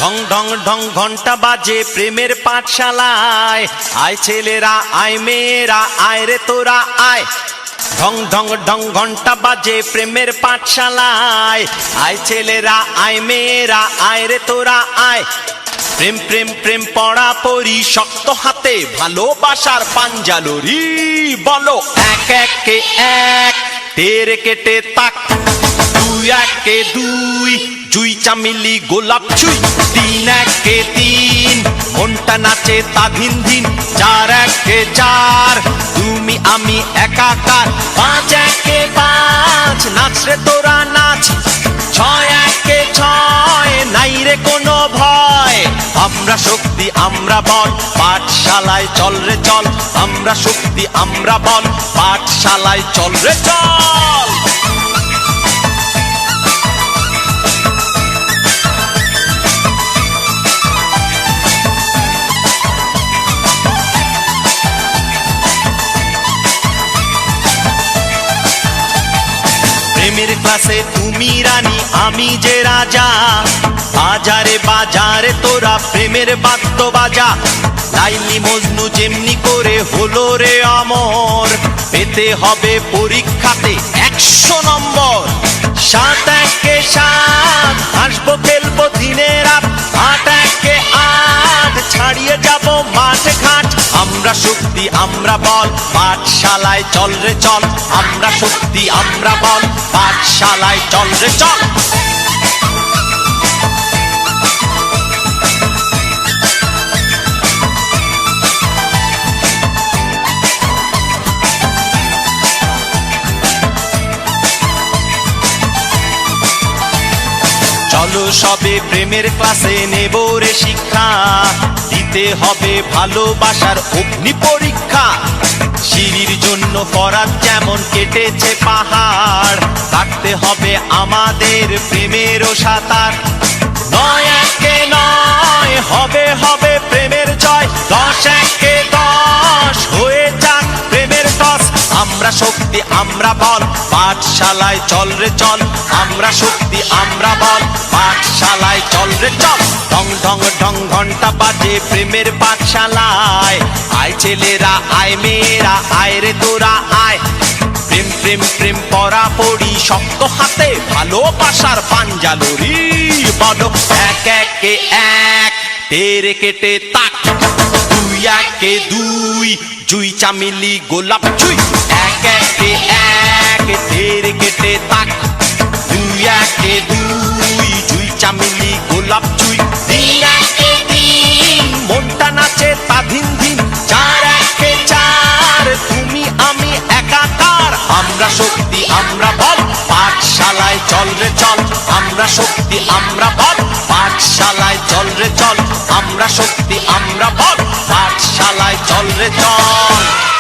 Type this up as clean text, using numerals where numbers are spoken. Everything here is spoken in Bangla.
ঢং ঢং ঢং ঘন্টা বাজে প্রেমের পাঠশালায়, আয় ছেলেরা আয় মেয়েরা আয় রে তোরা আয়। ঢং ঢং ঢং ঘন্টা বাজে প্রেমের পাঠশালায়, আয় ছেলেরা আয় মেয়েরা আয় রে তোরা আয়। প্রেম প্রেম প্রেম পড়া পড়ি শক্ত হাতে ভালোবাসার পাঞ্জালরি, বলো এক একে এক তেরে কেটে তাক, দুই একে দুই জুই চামেলি গোলাপ ছুঁই, তিন একে তিন মনটা নাচে তা ধিন ধিন, চার একে চার তুমি আমি একাকার, পাঁচ একে পাঁচ নাচ রে তোরা নাচ, ছয় একে ছয় নাই রে কোনো ভয়। আমরা শক্তি আমরা বল পাঠশালায় চল রে চল, আমরা শক্তি আমরা বল পাঠশালায় চল রে চল। প্রেমের ক্লাসে তুমি রানী আমি যে রাজা, বাজারে বাজারে তোরা প্রেমের বাদ্য বাজা। লাইলি মজনু যেমনি করে হলো রে অমর, পেতে হবে পরীক্ষাতে 100 নম্বর। সাত একে সাত হাসবো খেলবো দিনে রাত, আট একে আট ছাড়িয়ে যাব মাঠে ঘাট। আমরা শক্তি আমরা বল পাঠশালায় চল রে চল, আমরা শক্তি আমরা বল পাঠশালায় চল রে চল। চলো সবে প্রেমের ক্লাসে নেব রে শিক্ষা, দিতে হবে ভালোবাসার অগ্নি পরীক্ষা। সিঁড়ির জন্য ফরাত যেমন কেটেছে পাহাড়, কাটতে হবে আমাদের প্রেমেরও সাঁতার। নয় একে নয় হবে হবে প্রেমের জয়, দশ একে দশ হয়ে যাক প্রেমের টস। আমরা শক্তি আমরা বল পাঠশালায় চল রে চল, আমরা শক্তি আমরা বল পাঠশালায় চল রে চল। ঢং ঢং ঢং ঘন্টা বাজে প্রেমের পাঠশালায়, আয় ছেলেরা আয় মেয়েরা আয় রে তোরা আয়। প্রেম প্রেম প্রেম পড়া পড়ি শক্ত হাতে ভালোবাসার পাঞ্জালরি, বলো এক একে এক তেরে কেটে তাক, দুই একে দুই জুই চামেলি গোলাপ ছুঁই, এক একে এক তেরে কেটে তাক, দুই একে দুই জুই চামেলি গোলাপ ছুঁই, তিন একে তিন মনটা নাচে তা ধিন ধিন, চার একে চার তুমি আমি একাকার। আমরা শক্তি আমরা বল পাঠশালায় চল রে চল, আমরা শক্তি আমরা বল পাঠশালায় চল রে চল, আমরা শক্তি আমরা বল পাঠশালায় চল রে চল।